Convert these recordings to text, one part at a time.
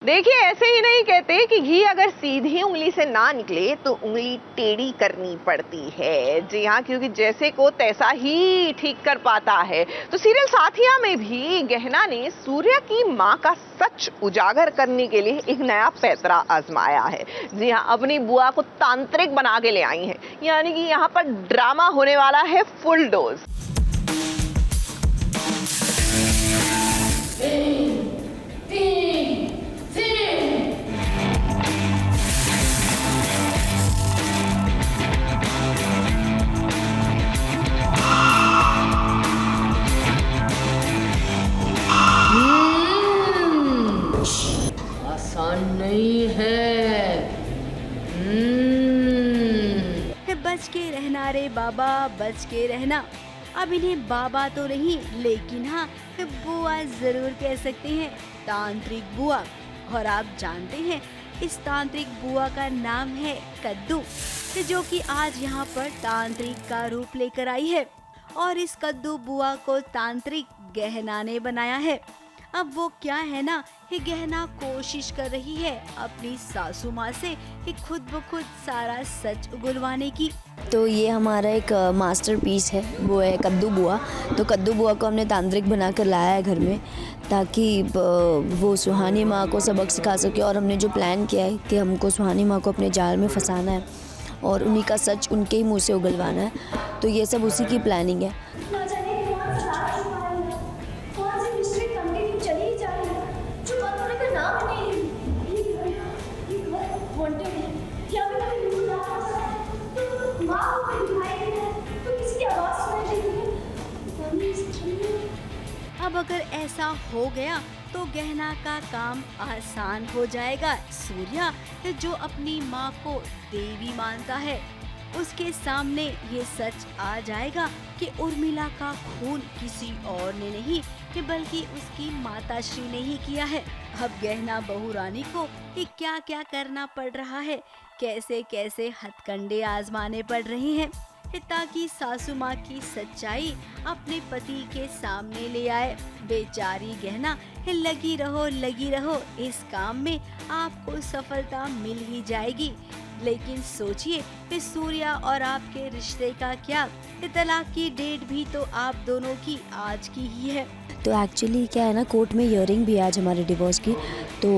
देखिए, ऐसे ही नहीं कहते कि घी अगर सीधी उंगली से ना निकले तो उंगली टेढ़ी करनी पड़ती है। जी हाँ, क्योंकि जैसे को तैसा ही ठीक कर पाता है। तो सीरियल साथिया में भी गहना ने सूर्या की मां का सच उजागर करने के लिए एक नया पैतरा आजमाया है। जी हाँ, अपनी बुआ को तांत्रिक बना के ले आई हैं, यानी कि यहाँ पर ड्रामा होने वाला है फुल डोज। आसान नहीं है। बच के रहना रे बाबा, बच के रहना। अब इन्हें बाबा तो नहीं, लेकिन हाँ बुआ जरूर कह सकते हैं, तांत्रिक बुआ। और आप जानते हैं इस तांत्रिक बुआ का नाम है कद्दू, जो कि आज यहाँ पर तांत्रिक का रूप लेकर आई है। और इस कद्दू बुआ को तांत्रिक गहना ने बनाया है। अब वो क्या है ना, ये गहना कोशिश कर रही है अपनी सासू माँ से कि खुद ब खुद सारा सच उगलवाने की। तो ये हमारा एक मास्टरपीस है, वो है कद्दू बुआ। तो कद्दू बुआ को हमने तांत्रिक बना कर लाया है घर में, ताकि वो सुहानी माँ को सबक सिखा सके। और हमने जो प्लान किया है कि हमको सुहानी माँ को अपने जाल में फंसाना है और उन्हीं का सच उनके ही मुँह से उगलवाना है। तो ये सब उसी की प्लानिंग है। अब अगर ऐसा हो गया तो गहना का काम आसान हो जाएगा। सूर्या जो अपनी माँ को देवी मानता है, उसके सामने ये सच आ जाएगा कि उर्मिला का खून किसी और ने नहीं बल्कि उसकी माताश्री ने ही किया है। अब गहना बहू रानी को कि क्या क्या करना पड़ रहा है, कैसे कैसे हथकंडे आजमाने पड़ रहे हैं, ताकि सासू माँ की सच्चाई अपने पति के सामने ले आए। बेचारी गहना लगी रहो, इस काम में आपको सफलता मिल ही जाएगी। लेकिन सोचिए कि सूर्या और आपके रिश्ते का क्या, तलाक की डेट भी तो आप दोनों की आज की ही है। तो एक्चुअली क्या है ना, कोर्ट में हियरिंग भी है आज हमारे डिवोर्स की। तो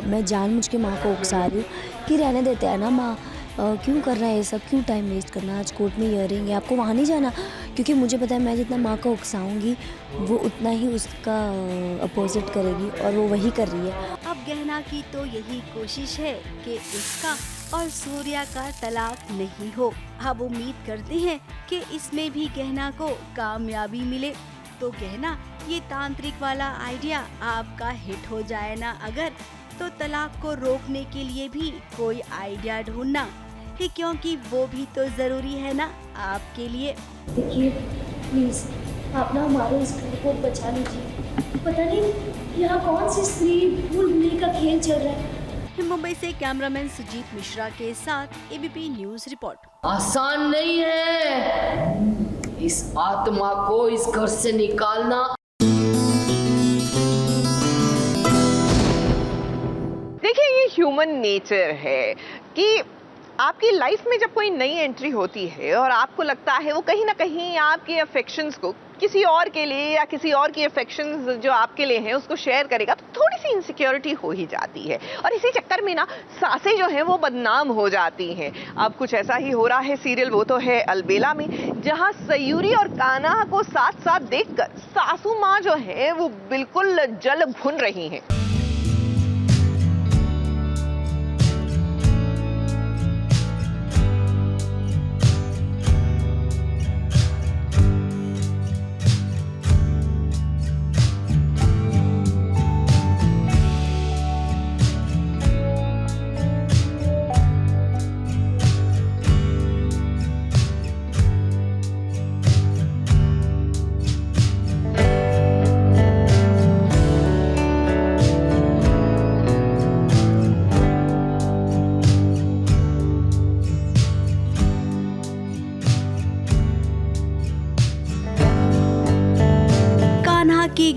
मैं जानबूझ के माँ को उकसा रही हूँ कि रहने देते हैं ना माँ, क्यों कर रहा है ये सब, क्यों टाइम वेस्ट करना, आज कोर्ट में हियरिंग है, आपको वहाँ नहीं जाना। क्योंकि मुझे पता है मैं जितना माँ को उकसाऊंगी वो उतना ही उसका अपोजिट करेगी, और वो वही कर रही है। अब गहना की तो यही कोशिश है कि उसका और सूर्या का तलाक नहीं हो। अब उम्मीद करते हैं कि इसमें भी गहना को कामयाबी मिले। तो गहना, ये तांत्रिक वाला आइडिया आपका हिट हो जाए ना अगर, तो तलाक को रोकने के लिए भी कोई आइडिया ढूंढना, क्योंकि वो भी तो जरूरी है ना आपके लिए। देखिए प्लीज, आप ना हमारे इस घर को बचा लीजिए। पता नहीं यहाँ कौन सी स्त्री भूल भुलैया का खेल चल रहा है। मुंबई से कैमरामैन सुजीत मिश्रा के साथ एबीपी न्यूज रिपोर्ट। आसान नहीं है इस आत्मा को इस घर से निकालना। देखिए, ये ह्यूमन नेचर है कि आपकी लाइफ में जब कोई नई एंट्री होती है और आपको लगता है वो कहीं ना कहीं आपके अफेक्शंस को किसी और के लिए या किसी और की अफेक्शंस जो आपके लिए हैं उसको शेयर करेगा, तो थोड़ी सी इनसिक्योरिटी हो ही जाती है। और इसी चक्कर में ना सासें जो हैं वो बदनाम हो जाती हैं। अब कुछ ऐसा ही हो रहा है सीरियल वो तो है अलबेला में, जहां सयूरी और कान्हा को साथ साथ देखकर सासू माँ जो है वो बिल्कुल जल भुन रही हैं।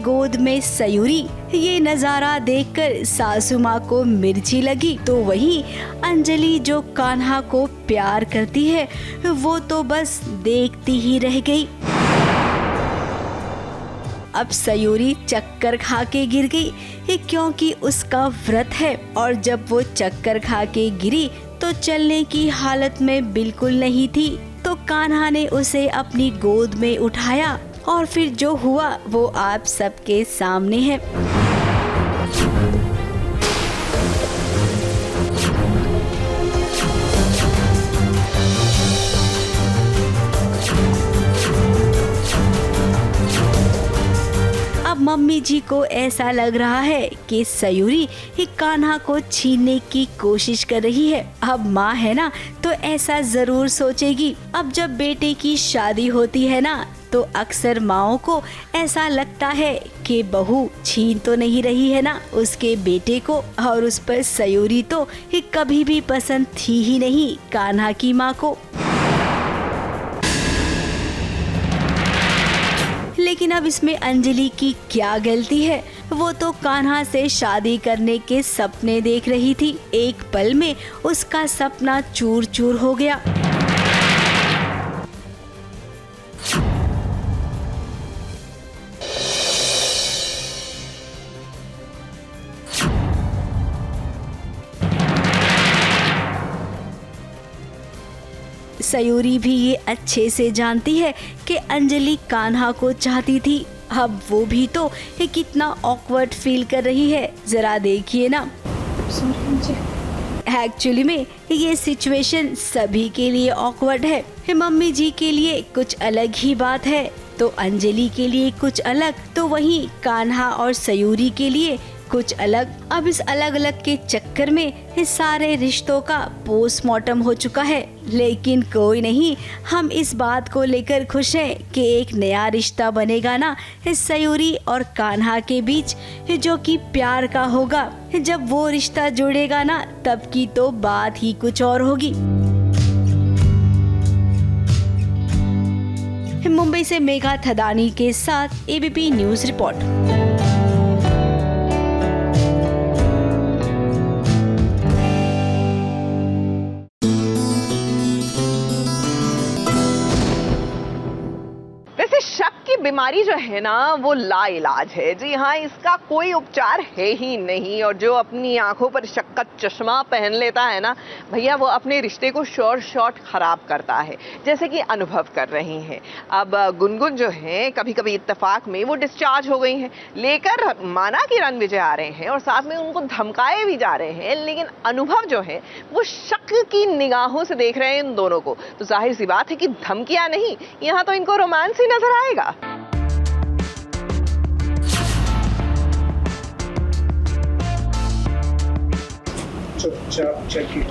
गोद में सयूरी। ये नजारा देखकर सासू माँ को मिर्ची लगी, तो वहीं अंजलि जो कान्हा को प्यार करती है वो तो बस देखती ही रह गई। अब सयूरी चक्कर खा के गिर गई क्योंकि उसका व्रत है, और जब वो चक्कर खा के गिरी तो चलने की हालत में बिल्कुल नहीं थी। तो कान्हा ने उसे अपनी गोद में उठाया और फिर जो हुआ वो आप सबके सामने है। अब मम्मी जी को ऐसा लग रहा है कि सयूरी ही कान्हा को छीनने की कोशिश कर रही है। अब माँ है ना, तो ऐसा जरूर सोचेगी। अब जब बेटे की शादी होती है ना, तो अक्सर माओं को ऐसा लगता है कि बहू छीन तो नहीं रही है ना उसके बेटे को, और उस पर सयूरी तो ये कभी भी पसंद थी ही नहीं कान्हा की माँ को। लेकिन अब इसमें अंजलि की क्या गलती है? वो तो कान्हा से शादी करने के सपने देख रही थी। एक पल में उसका सपना चूर चूर हो गया। सयूरी भी ये अच्छे से जानती है कि अंजलि कान्हा को चाहती थी। अब वो भी तो ये कितना ऑकवर्ड फील कर रही है, जरा देखिए ना। एक्चुअली में ये सिचुएशन सभी के लिए ऑकवर्ड है। मम्मी जी के लिए कुछ अलग ही बात है, तो अंजलि के लिए कुछ अलग, तो वहीं कान्हा और सयूरी के लिए कुछ अलग। अब इस अलग अलग के चक्कर में इस सारे रिश्तों का पोस्टमार्टम हो चुका है। लेकिन कोई नहीं, हम इस बात को लेकर खुश हैं कि एक नया रिश्ता बनेगा ना इस सयूरी और कान्हा के बीच, जो कि प्यार का होगा। जब वो रिश्ता जुड़ेगा ना, तब की तो बात ही कुछ और होगी। मुंबई से मेघा थदानी के साथ एबीपी न्यूज रिपोर्ट। बीमारी जो है ना वो लाइलाज है। जी हाँ, इसका कोई उपचार है ही नहीं। और जो अपनी आंखों पर शक्कत चश्मा पहन लेता है ना भैया, वो अपने रिश्ते को शॉर्ट खराब करता है, जैसे कि अनुभव कर रही हैं। अब गुनगुन जो है कभी कभी इत्तेफाक में वो डिस्चार्ज हो गई हैं, लेकर माना कि रणविजय आ रहे हैं और साथ में उनको धमकाए भी जा रहे हैं, लेकिन अनुभव जो है वो शक की निगाहों से देख रहे हैं इन दोनों को। तो जाहिर सी बात है कि धमकियां नहीं, यहाँ तो इनको रोमांस ही नजर आएगा। चुपचाप चलिए,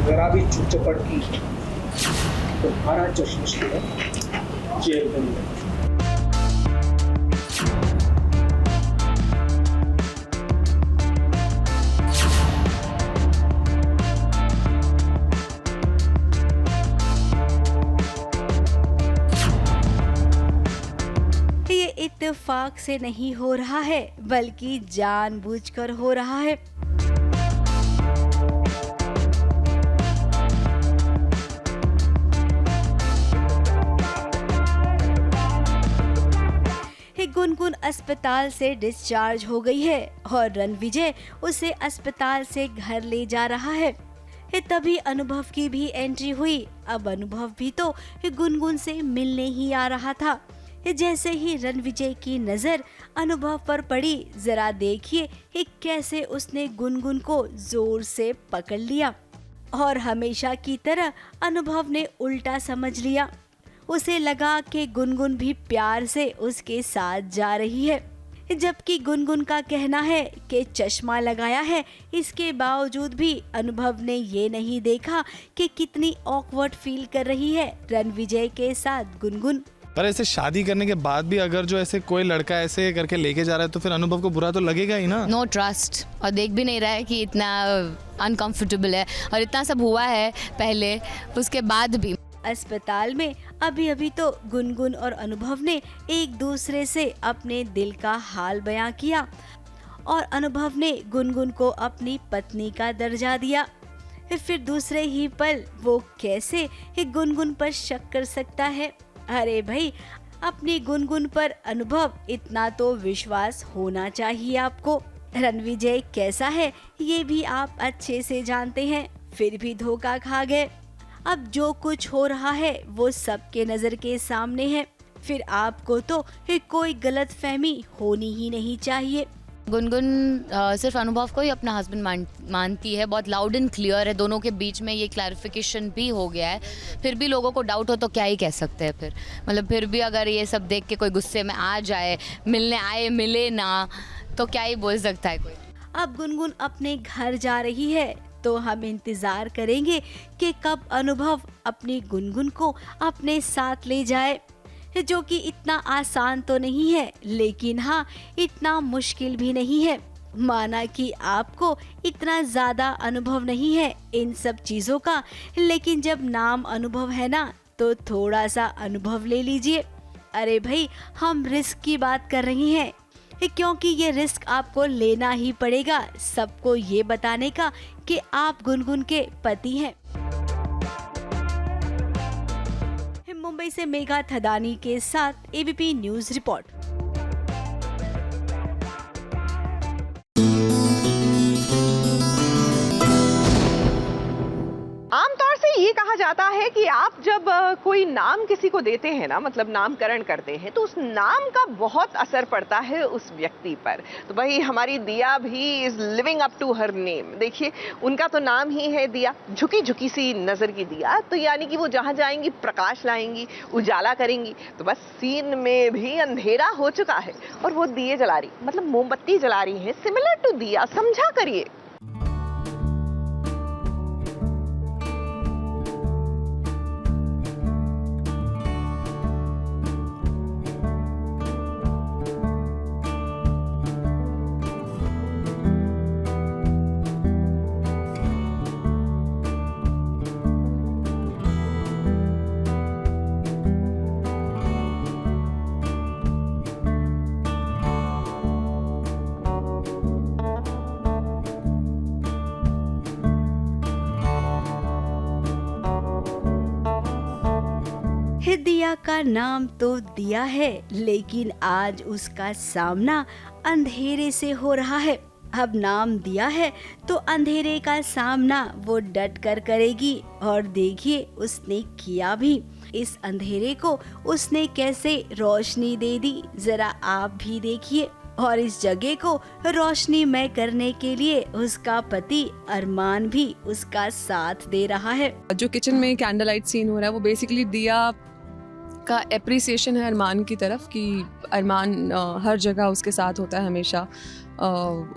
जरा भी चुप चपट की तुम्हारा चश्मिश जेल बन गया। ये इत्तेफाक से नहीं हो रहा है, बल्कि जानबूझकर हो रहा है। गुनगुन अस्पताल से डिस्चार्ज हो गई है और रणविजय उसे अस्पताल से घर ले जा रहा है। तभी अनुभव की भी एंट्री हुई। अब अनुभव भी तो गुनगुन से मिलने ही आ रहा था। जैसे ही रणविजय की नजर अनुभव पर पड़ी, जरा देखिए कैसे उसने गुनगुन को जोर से पकड़ लिया और हमेशा की तरह अनुभव ने उल्टा समझ लिया। उसे लगा कि गुनगुन भी प्यार से उसके साथ जा रही है, जबकि गुनगुन का कहना है कि चश्मा लगाया है, इसके बावजूद भी अनुभव ने ये नहीं देखा कि कितनी ऑकवर्ड फील कर रही है रणविजय के साथ गुनगुन। पर ऐसे शादी करने के बाद भी अगर जो ऐसे कोई लड़का ऐसे करके लेके जा रहा है तो फिर अनुभव को बुरा तो लगेगा ही ना। नो ट्रस्ट, और देख भी नहीं रहा है कि इतना अनकंफर्टेबल है और इतना सब हुआ है पहले, उसके बाद भी। अस्पताल में अभी अभी तो गुनगुन और अनुभव ने एक दूसरे से अपने दिल का हाल बयां किया और अनुभव ने गुनगुन को अपनी पत्नी का दर्जा दिया। फिर दूसरे ही पल वो कैसे गुनगुन पर शक कर सकता है? अरे भाई, अपनी गुनगुन पर अनुभव इतना तो विश्वास होना चाहिए आपको। रणविजय कैसा है ये भी आप अच्छे से जानते हैं, फिर भी धोखा खा गए। अब जो कुछ हो रहा है वो सबके नजर के सामने है, फिर आपको तो कोई गलतफहमी होनी ही नहीं चाहिए। गुनगुन सिर्फ अनुभव को ही अपना हस्बैंड मानती है, बहुत लाउड एंड क्लियर है, दोनों के बीच में ये क्लैरिफिकेशन भी हो गया है। फिर भी लोगों को डाउट हो तो क्या ही कह सकते हैं फिर, मतलब फिर भी अगर ये सब देख के कोई गुस्से में आ जाए, मिलने आए मिले ना, तो क्या ही बोल सकता है कोई। अब गुनगुन अपने घर जा रही है तो हम इंतजार करेंगे कि कब अनुभव अपनी गुनगुन को अपने साथ ले जाए, जो कि इतना आसान तो नहीं है, लेकिन हाँ इतना मुश्किल भी नहीं है। माना कि आपको इतना ज्यादा अनुभव नहीं है इन सब चीजों का, लेकिन जब नाम अनुभव है ना तो थोड़ा सा अनुभव ले लीजिए। अरे भाई, हम रिस्क की बात कर रहे हैं, क्योंकि ये रिस्क आपको लेना ही पड़ेगा सबको ये बताने का कि आप गुनगुन के पति हैं। मुंबई से मेघा थदानी के साथ एबीपी न्यूज रिपोर्ट। आमतौर से ये कहा जाता है कि आप जब कोई नाम किसी को देते हैं ना, मतलब नामकरण करते हैं, तो उस नाम का बहुत असर पड़ता है उस व्यक्ति पर। तो भाई हमारी दिया भी is living up to her name. देखिए, उनका तो नाम ही है दिया, झुकी झुकी सी नजर की दिया, तो यानी कि वो जहां जाएंगी प्रकाश लाएंगी, उजाला करेंगी। तो बस सीन में भी अंधेरा हो चुका है और वो दिए जला रही, मतलब मोमबत्ती जला रही है, सिमिलर टू दिया, समझा करिए। दिया का नाम तो दिया है, लेकिन आज उसका सामना अंधेरे से हो रहा है। अब नाम दिया है तो अंधेरे का सामना वो डट कर करेगी, और देखिए उसने किया भी। इस अंधेरे को उसने कैसे रोशनी दे दी, जरा आप भी देखिए। और इस जगह को रोशनीमय करने के लिए उसका पति अरमान भी उसका साथ दे रहा है। जो किचन में कैंडल लाइट सीन हो रहा है वो बेसिकली दिया का एप्रिसिएशन है अरमान की तरफ, कि अरमान हर जगह उसके साथ होता है, हमेशा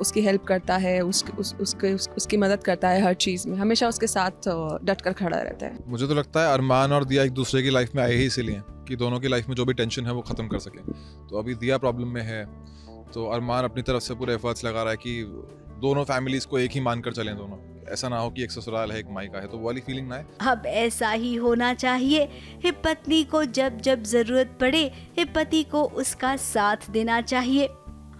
उसकी हेल्प करता है, उसकी मदद करता है, हर चीज़ में हमेशा उसके साथ डट कर खड़ा रहता है। मुझे तो लगता है अरमान और दिया एक दूसरे की लाइफ में आए ही इसीलिए कि दोनों की लाइफ में जो भी टेंशन है वो ख़त्म कर सके। तो अभी दिया प्रॉब्लम में है तो अरमान अपनी तरफ से पूरे एफर्ट्स लगा रहा है कि दोनों फैमिलीज़ को एक ही मानकर चलें, दोनों, ऐसा ना हो कि एक ससुराल है एक मायका है, तो वो वाली फीलिंग ना है। अब ऐसा ही होना चाहिए। पत्नी को जब जब जरूरत पड़े पति को उसका साथ देना चाहिए,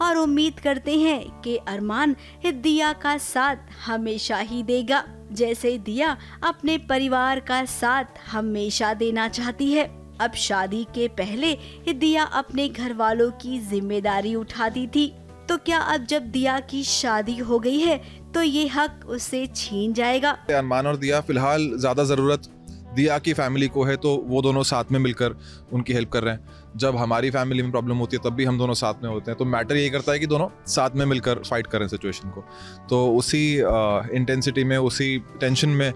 और उम्मीद करते हैं कि अरमान दिया का साथ हमेशा ही देगा, जैसे दिया अपने परिवार का साथ हमेशा देना चाहती है। अब शादी के पहले दिया अपने घर वालों की जिम्मेदारी उठाती थी, तो क्या अब जब दिया की शादी हो गई है तो ये हक उससे छीन जाएगा? अरमान और दिया फिलहाल ज़्यादा ज़रूरत दिया की फैमिली को है, तो वो दोनों साथ में मिलकर उनकी हेल्प कर रहे हैं। जब हमारी फैमिली में प्रॉब्लम होती है तब भी हम दोनों साथ में होते हैं, तो मैटर ये करता है कि दोनों साथ में मिलकर फाइट करें सिचुएशन को। तो उसी इंटेंसिटी में, उसी टेंशन में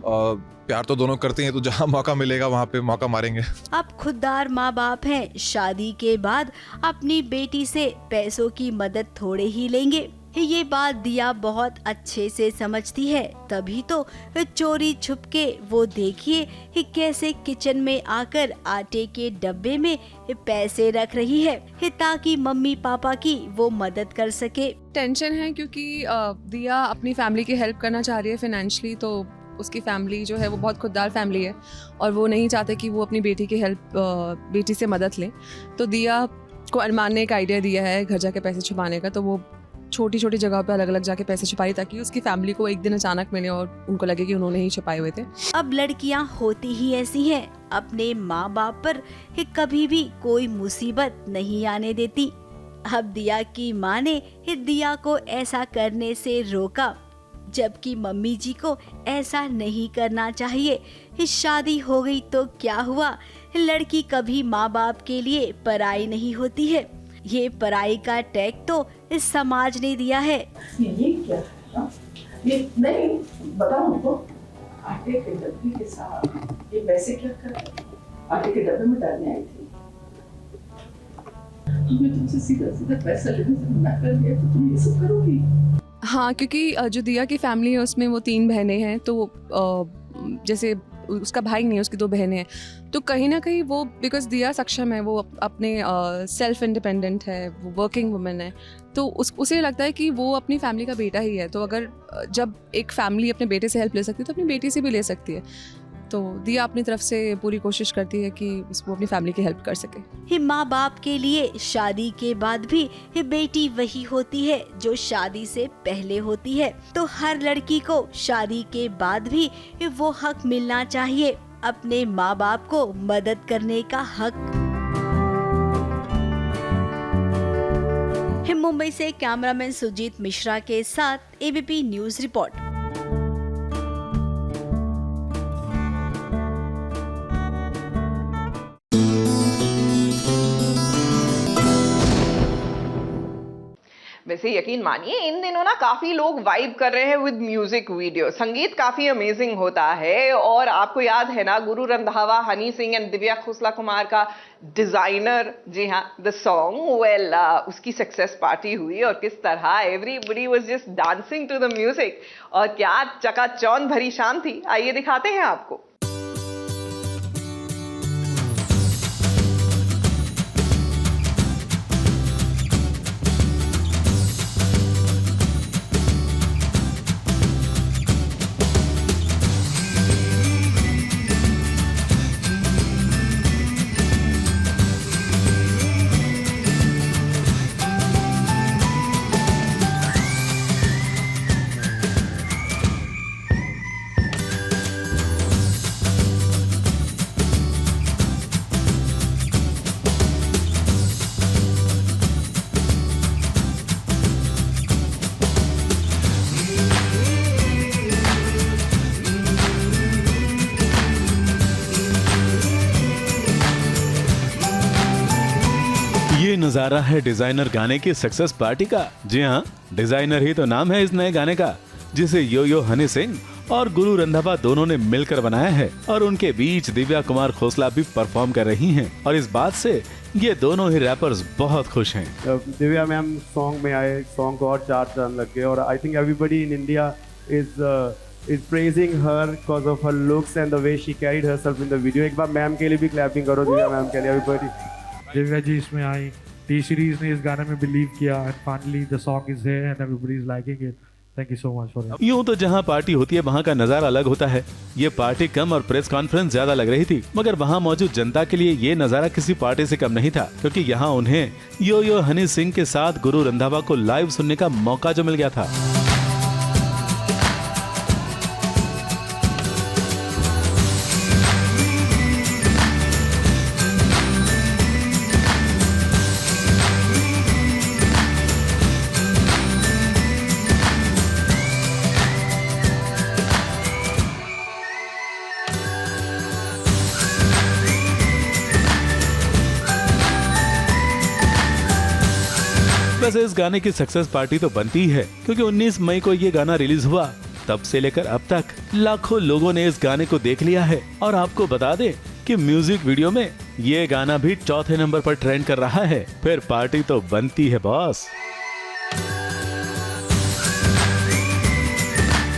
प्यार तो दोनों करते हैं, तो जहाँ मौका मिलेगा वहाँ पे मौका मारेंगे। अब खुददार माँ बाप हैं, शादी के बाद अपनी बेटी से पैसों की मदद थोड़े ही लेंगे, ये बात दिया बहुत अच्छे से समझती है। तभी तो चोरी छुपके वो देखिए कैसे किचन में आकर आटे के डब्बे में पैसे रख रही है, ताकि मम्मी पापा की वो मदद कर सके। टेंशन है क्योंकि दिया अपनी फैमिली की हेल्प करना चाह रही है फाइनेंशियली, तो उसकी फैमिली जो है वो बहुत खुददार फैमिली है और वो नहीं चाहते कि वो अपनी बेटी की बेटी से मदद लें। तो दिया को अरमान ने एक आइडिया दिया है घर जाके पैसे छुपाने का, तो वो छोटी छोटी जगह पे अलग अलग जाके पैसे छुपाई ताकि उसकी फैमिली को एक दिन अचानक मिले और उनको लगे कि उन्होंने ही छुपाए हुए थे। अब लड़कियां होती ही ऐसी हैं, अपने माँ बाप पर कभी भी कोई मुसीबत नहीं आने देती। अब दिया की माँ ने दिया को ऐसा करने से रोका, जबकि मम्मी जी को ऐसा नहीं करना चाहिए। शादी हो गई तो क्या हुआ, लड़की कभी माँ बाप के लिए पराई नहीं होती है। ये पराई का टैग तो इस समाज ने दिया है। ये क्या है ना? ये नहीं बताओ उनको, आटे के डब्बे के साथ ये पैसे क्या कर रहे? आटे के डब्बे में डालने आई थी। हमें तुमसे सीधा सीधा पैसा लेने से मना कर दिया तो तुम ये सब करोगी? हाँ, क्योंकि जो दिया की फैमिली है उसमें वो 3 बहनें हैं, तो जैसे उसका भाई नहीं है, उसकी 2 बहनें हैं, तो कहीं ना कहीं वो बिकॉज दिया सक्षम है, वो अपने सेल्फ इंडिपेंडेंट है, वो वर्किंग वुमेन है, तो उसे लगता है कि वो अपनी फैमिली का बेटा ही है। तो अगर जब एक फैमिली अपने बेटे से हेल्प ले सकती है तो अपनी बेटी से भी ले सकती है। तो दिया अपनी तरफ से पूरी कोशिश करती है कि वो अपनी फैमिली की हेल्प कर सके। माँ बाप के लिए शादी के बाद भी बेटी वही होती है जो शादी से पहले होती है। तो हर लड़की को शादी के बाद भी वो हक मिलना चाहिए, अपने माँ बाप को मदद करने का हक। मुंबई से कैमरामैन सुजीत मिश्रा के साथ एबीपी न्यूज रिपोर्ट। वैसे यकीन मानिए इन दिनों ना काफी लोग वाइब कर रहे हैं विद म्यूजिक वीडियो। संगीत काफी अमेजिंग होता है और आपको याद है ना गुरु रंधावा, हनी सिंह एंड दिव्या खोसला कुमार का डिजाइनर, जी हाँ, द सॉन्ग वेल उसकी सक्सेस पार्टी हुई और किस तरह everybody was just dancing to the music और क्या चकाचौंध भरी शाम थी। आइए दिखाते हैं आपको। ये नजारा है डिजाइनर गाने की सक्सेस पार्टी का। जी हाँ, डिजाइनर ही तो नाम है इस नए गाने का, जिसे यो यो हनी सिंह और गुरु रंधावा दोनों ने मिलकर बनाया है और उनके बीच दिव्या कुमार खोसला भी परफॉर्म कर रही हैं और इस बात से ये दोनों ही रैपर्स बहुत खुश हैं। दिव्या मैम सॉन्ग में आए, सॉन्ग को और 4 चांद लग गए और I think everybody in India is praising her because of her looks and the way she carried herself in the video। एक बार मैम के लिए भी क्लैपिंग करो, दिव्या मैम के लिए। एवरीबडी, दिव्या जी इसमें आई, टी सीरीज ने इस गाने में बिलीव किया and finally the song is here and everybody is liking it. Thank you so much for it. यूं तो जहां पार्टी होती है वहां का नजारा अलग होता है। ये पार्टी कम और प्रेस कॉन्फ्रेंस ज्यादा लग रही थी, मगर वहां मौजूद जनता के लिए ये नजारा किसी पार्टी से कम नहीं था, क्योंकि यहाँ उन्हें यो यो हनी सिंह के साथ गुरु रंधावा को लाइव सुनने का मौका जो मिल गया था। वैसे इस गाने की सक्सेस पार्टी तो बनती है, क्योंकि 19 मई को ये गाना रिलीज हुआ। तब से लेकर अब तक लाखों लोगों ने इस गाने को देख लिया है और आपको बता दें कि म्यूजिक वीडियो में ये गाना भी 4थे नंबर पर ट्रेंड कर रहा है। फिर पार्टी तो बनती है बॉस।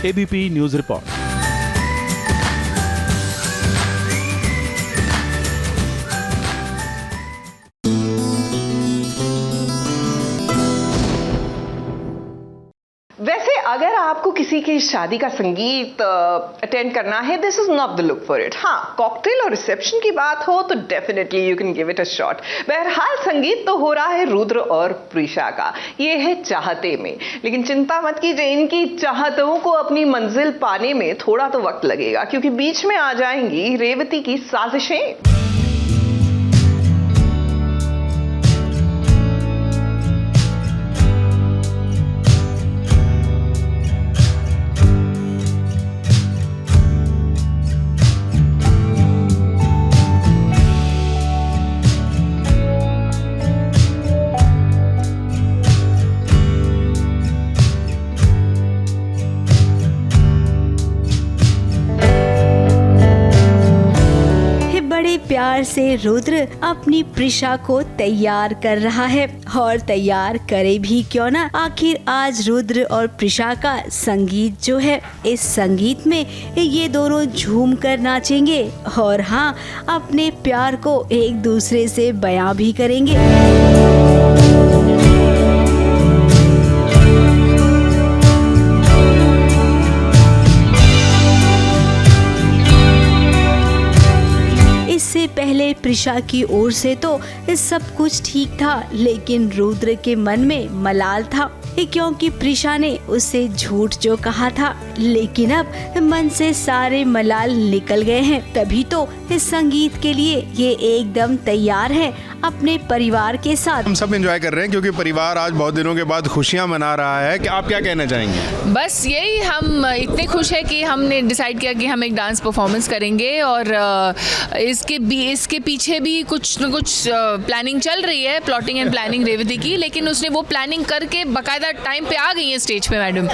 ABP news report. वैसे अगर आपको किसी की शादी का संगीत अटेंड करना है, this is not the look for it. हाँ, कॉकटेल और रिसेप्शन की बात हो तो definitely you can give it a shot. बहरहाल संगीत तो हो रहा है रुद्र और प्रीशा का, ये है चाहते में। लेकिन चिंता मत कीजिए, इनकी चाहतों को अपनी मंजिल पाने में थोड़ा तो वक्त लगेगा, क्योंकि बीच में आ जाएंगी रेवती की साजिशें। बड़े प्यार से रुद्र अपनी प्रीशा को तैयार कर रहा है, और तैयार करे भी क्यों ना, आखिर आज रुद्र और प्रीशा का संगीत जो है, इस संगीत में ये दोनों झूम कर नाचेंगे और हाँ, अपने प्यार को एक दूसरे से बयां भी करेंगे। इससे पहले प्रीशा की ओर से तो सब कुछ ठीक था, लेकिन रुद्र के मन में मलाल था, क्योंकि प्रीशा ने उससे झूठ जो कहा था। लेकिन अब मन से सारे मलाल निकल गए हैं, तभी तो इस संगीत के लिए ये एकदम तैयार है अपने परिवार के साथ। हम सब एंजॉय कर रहे हैं क्योंकि परिवार आज बहुत दिनों के बाद खुशियां मना रहा है। कि आप क्या कहना चाहेंगे? बस यही, हम इतने खुश है कि हमने डिसाइड किया कि हम एक डांस परफॉर्मेंस करेंगे, और इसके पीछे भी कुछ न कुछ प्लानिंग चल रही है, प्लॉटिंग एंड प्लानिंग रेवती की, लेकिन उसने वो प्लानिंग करके बकायदा टाइम पे आ गई है स्टेज पे मैडम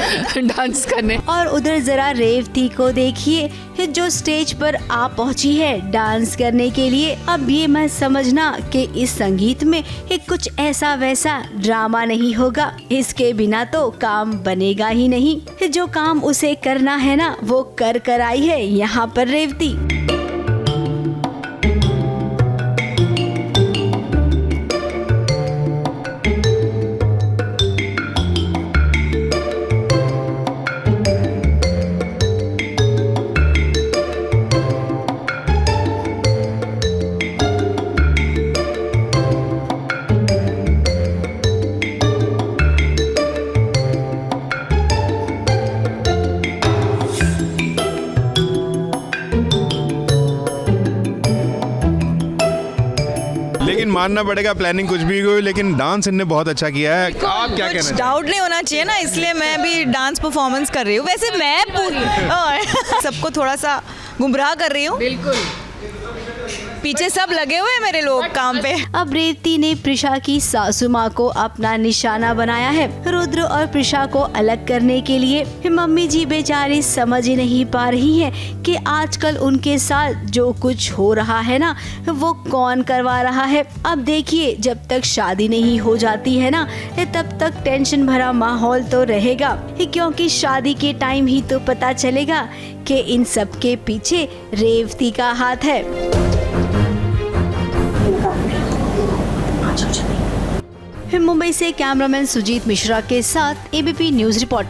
डांस करने। और उधर जरा रेवती को देखिए, जो स्टेज पर आ पहुंची है डांस करने के लिए। अब ये मत समझना कि इस संगीत में कुछ ऐसा वैसा ड्रामा नहीं होगा, इसके बिना तो काम बनेगा ही नहीं। जो काम उसे करना है ना, वो कर आई है यहाँ पर रेवती। लेकिन मानना पड़ेगा, प्लानिंग कुछ भी हुई, लेकिन डांस इनने बहुत अच्छा किया है। आप क्या कहना चाहेंगे? डाउट नहीं होना चाहिए ना, इसलिए मैं भी डांस परफॉर्मेंस कर रही हूँ। वैसे मैं सबको थोड़ा सा गुमराह कर रही हूँ। बिल्कुल, पीछे सब लगे हुए हैं मेरे लोग काम पे। अब रेवती ने प्रीशा की सासू माँ को अपना निशाना बनाया है, रुद्र और प्रीशा को अलग करने के लिए। मम्मी जी बेचारी समझ ही नहीं पा रही हैं कि आजकल उनके साथ जो कुछ हो रहा है ना, वो कौन करवा रहा है। अब देखिए, जब तक शादी नहीं हो जाती है ना, तब तक टेंशन भरा माहौल तो रहेगा, क्योंकि शादी के टाइम ही तो पता चलेगा कि इन सब के पीछे रेवती का हाथ है। मुंबई से कैमरामैन सुजीत मिश्रा के साथ एबीपी न्यूज रिपोर्ट।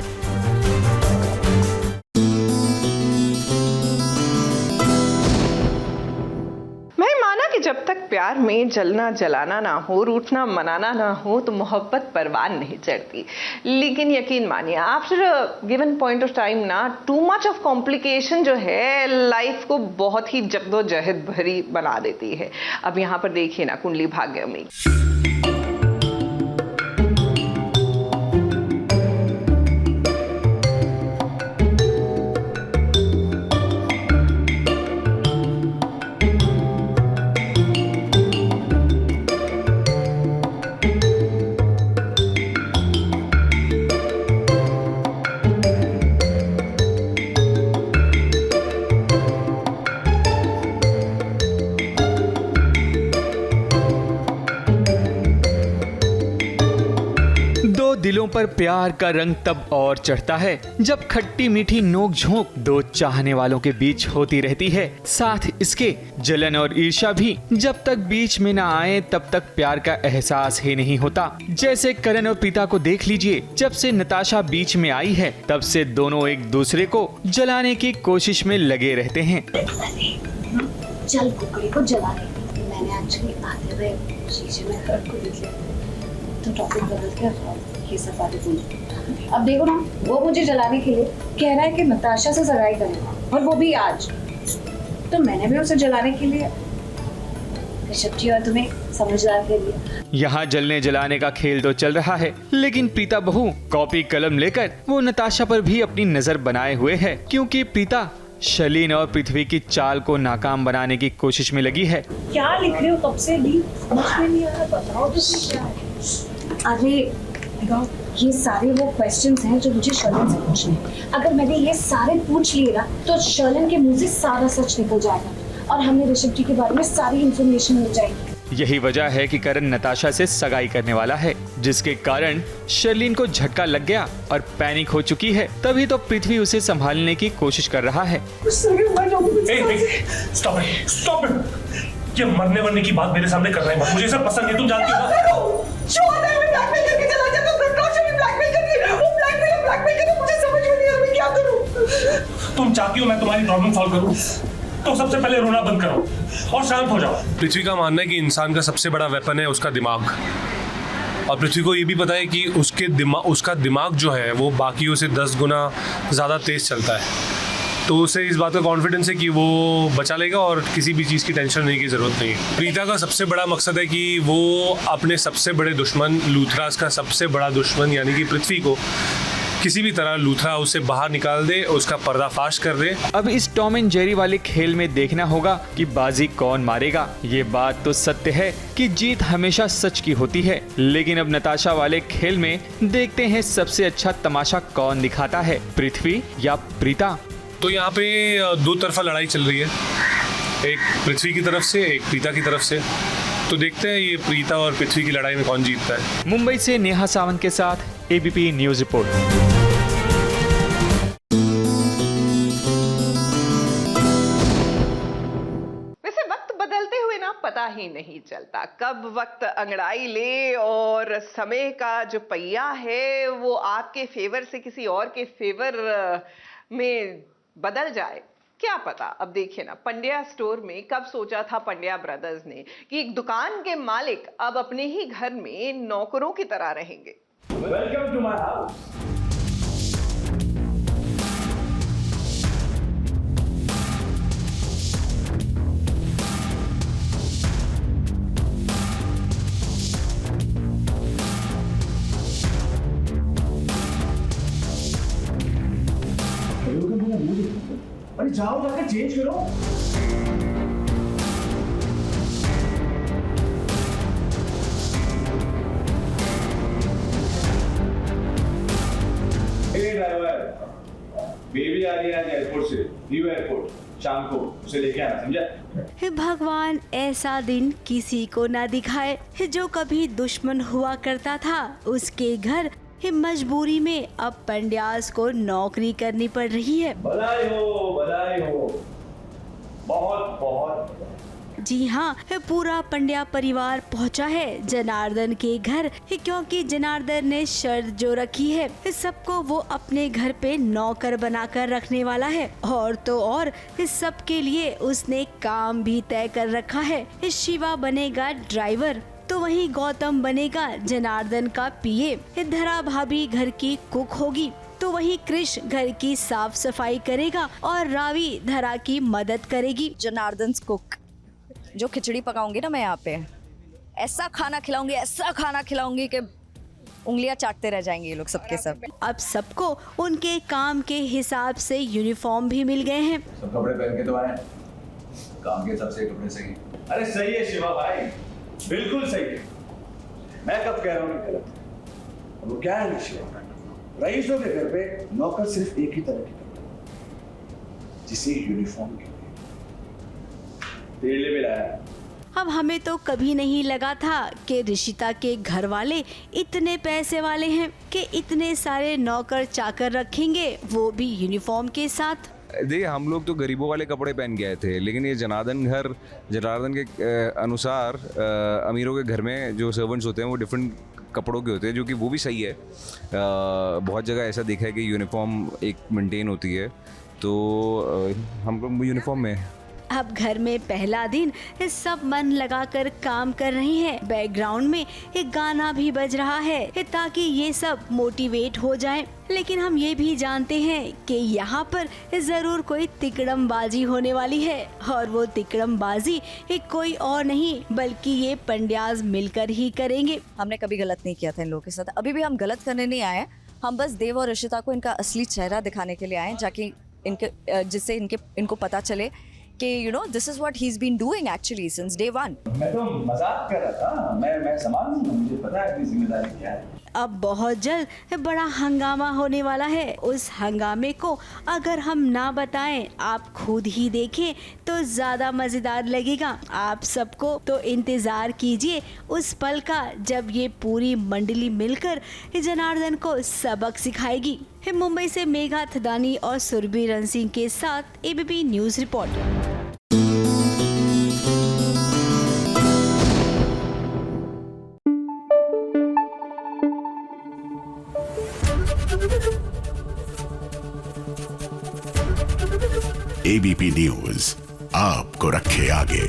मैं माना कि जब तक प्यार में जलना जलाना ना हो, रूठना मनाना ना हो, तो मोहब्बत परवान नहीं चढ़ती। लेकिन यकीन मानिए, after a given point of time ना, टू मच ऑफ कॉम्प्लिकेशन जो है लाइफ को बहुत ही जद्दोजहद भरी बना देती है। अब यहाँ पर देखिए ना, कुंडली भाग्य में पर प्यार का रंग तब और चढ़ता है जब खट्टी मीठी नोक झोंक दो चाहने वालों के बीच होती रहती है। साथ इसके जलन और ईर्ष्या भी जब तक बीच में ना आए तब तक प्यार का एहसास ही नहीं होता। जैसे करण और प्रीता को देख लीजिए, जब से नताशा बीच में आई है तब से दोनों एक दूसरे को जलाने की कोशिश में लगे रहते हैं। चल कुकड़ी को जला दे। मैंने एक्चुअली आते हुए शीशे में करण को देख लिया, तो टॉपिक बदल के ये सब बातें बोली। अब देखो ना, वो मुझे जलाने के लिए कह रहा है कि नताशा से सगाई करेगा, और वो भी आज। तो मैंने भी उसे जलाने के लिए ऋषभ जी और तुम्हें समझदार कर लिया। यहाँ जलने जलाने का खेल तो चल रहा है, लेकिन प्रीता बहू कॉपी कलम लेकर वो नताशा पर भी अपनी नजर बनाए हुए है, क्योंकि प्रीता शर्लिन और पृथ्वी की चाल को नाकाम बनाने की कोशिश में लगी है। क्या लिख रहे हो कब से भी? समझ में नहीं आ रहा, बताओ तो सही क्या है। अरे ये सारे वो क्वेश्चंस हैं जो मुझे शर्लिन से पूछने हैं। अगर मैंने ये सारे पूछ लिए ना तो शर्लिन के मुंह से सारा सच निकल जाएगा और हमें ऋषभ जी के बारे में सारी इंफॉर्मेशन मिल जाएगी। यही वजह है कि करण नताशा से सगाई करने वाला है, जिसके कारण शर्लिन को झटका लग गया और पैनिक हो चुकी है। तभी तो पृथ्वी उसे संभालने की कोशिश कर रहा है। Stop it. ये मरने वरने की बात मेरे सामने कर रहे हैं, मुझे सब पसंद नहीं, तुम जानती हो ना। तुम चाहती हो मैं तुम्हारी प्रॉब्लम सॉल्व करूं, तो सबसे पहले रोना बंद करो और शांत हो जाओ। पृथ्वी का मानना है कि इंसान का सबसे बड़ा वेपन है उसका दिमाग, और पृथ्वी को ये भी पता है कि उसका दिमाग जो है वो बाकियों से 10 गुना ज़्यादा तेज चलता है। तो उसे इस बात का कॉन्फिडेंस है कि वो बचा लेगा और किसी भी चीज़ की टेंशन लेने की ज़रूरत नहीं है। प्रीता का सबसे बड़ा मकसद है कि वो अपने सबसे बड़े दुश्मन लूथरास का सबसे बड़ा दुश्मन यानी कि पृथ्वी को किसी भी तरह लूथरा उसे बाहर निकाल दे, उसका पर्दाफाश कर दे। अब इस टॉम एंड जेरी वाले खेल में देखना होगा कि बाजी कौन मारेगा। ये बात तो सत्य है कि जीत हमेशा सच की होती है, लेकिन अब नताशा वाले खेल में देखते हैं सबसे अच्छा तमाशा कौन दिखाता है, पृथ्वी या प्रीता। तो यहाँ पे दो तरफा लड़ाई चल रही है, एक पृथ्वी की तरफ से, एक प्रीता की तरफ से। तो देखते हैं ये प्रीता और पृथ्वी की लड़ाई में कौन जीतता है। मुंबई से नेहा सावंत के साथ एबीपी न्यूज रिपोर्ट। वैसे वक्त बदलते हुए ना पता ही नहीं चलता कब वक्त अंगड़ाई ले और समय का जो पहिया है वो आपके फेवर से किसी और के फेवर में बदल जाए, क्या पता। अब देखिए ना, पंड्या स्टोर में कब सोचा था पंड्या ब्रदर्स ने कि एक दुकान के मालिक अब अपने ही घर में नौकरों की तरह रहेंगे। Welcome to my house. अरे जाओ जाकर चेंज करो। ड्राइवर, बेबी आ रही है आज एयरपोर्ट से, न्यू एयरपोर्ट, शाम को उसे लेके आना, समझा? भगवान ऐसा दिन किसी को ना दिखाए। जो कभी दुश्मन हुआ करता था उसके घर मजबूरी में अब पंड्यास को नौकरी करनी पड़ रही है। बधाई हो, बहुत बहुत। जी हाँ, पूरा पंड्या परिवार पहुंचा है जनार्दन के घर, क्योंकि जनार्दन ने शर्त जो रखी है सबको वो अपने घर पे नौकर बनाकर रखने वाला है। और तो और सबके लिए उसने काम भी तय कर रखा है। शिवा बनेगा ड्राइवर, तो वहीं गौतम बनेगा जनार्दन का पीए, धरा भाभी घर की कुक होगी, तो वहीं कृष घर की साफ सफाई करेगा और रावी धरा की मदद करेगी। जनार्दन कुक जो खिचड़ी पकाऊंगी ना मैं यहाँ पे, ऐसा खाना खिलाऊंगी कि उंगलियां चाटते रह जाएंगे ये लोग सबके सब। अब सबको उनके काम के हिसाब से यूनिफॉर्म भी मिल गए हैं। सब कपड़े पहन के तो आए, काम के हिसाब से कपड़े सही। अरे सही है शिवा भाई, बिल्कुल सही है। मैं कब कह रहा हूँ कि गलत? वो क्या है शिवा, रईसों के घर पे नौकर सिर्फ एक ही तरह की कपड़े, जिसे यूनिफॉर्म कहते हैं। तेल भी लाया। अब हमें तो कभी नहीं लगा था कि ऋषिता के घर वाले इतने पैसे वाले हैं कि इतने सारे नौकर चाकर रखेंगे, वो भी यूनिफॉर्म के साथ। देखिए, हम लोग तो गरीबों वाले कपड़े पहन के आए थे, लेकिन ये जनार्दन के अनुसार अमीरों के घर में जो सर्वेंट्स होते हैं वो डिफरेंट कपड़ों के होते हैं, जो कि वो भी सही है। बहुत जगह ऐसा देखा है कि यूनिफॉर्म एक मेंटेन होती है, तो हम लोग यूनिफॉर्म में। अब घर में पहला दिन सब मन लगाकर काम कर रही हैं। बैकग्राउंड में एक गाना भी बज रहा है ताकि ये सब मोटिवेट हो जाएं। लेकिन हम ये भी जानते हैं कि यहाँ पर जरूर कोई तिकड़मबाजी होने वाली है, और वो तिकड़मबाजी कोई और नहीं बल्कि ये पंड्याज मिलकर ही करेंगे। हमने कभी गलत नहीं किया था इन लोगों के साथ, अभी भी हम गलत करने नहीं आए। हम बस देव और ऋषिता को इनका असली चेहरा दिखाने के लिए आए, जाके जिससे इनको पता चले कि you know this is what he is been doing actually since day 1। मैं तो मजाक कर रहा था, मैं संभाल लूंगा, मुझे पता है अपनी जिम्मेदारी क्या है। अब बहुत जल्द बड़ा हंगामा होने वाला है। उस हंगामे को अगर हम ना बताएं, आप खुद ही देखें तो ज्यादा मजेदार लगेगा आप सबको। तो इंतजार कीजिए उस पल का जब ये पूरी मंडली मिलकर जनार्दन को सबक सिखाएगी। मुंबई से मेघा थदानी और सुरभि रण सिंह के साथ ABP news report. ABP news आपको रखे आगे।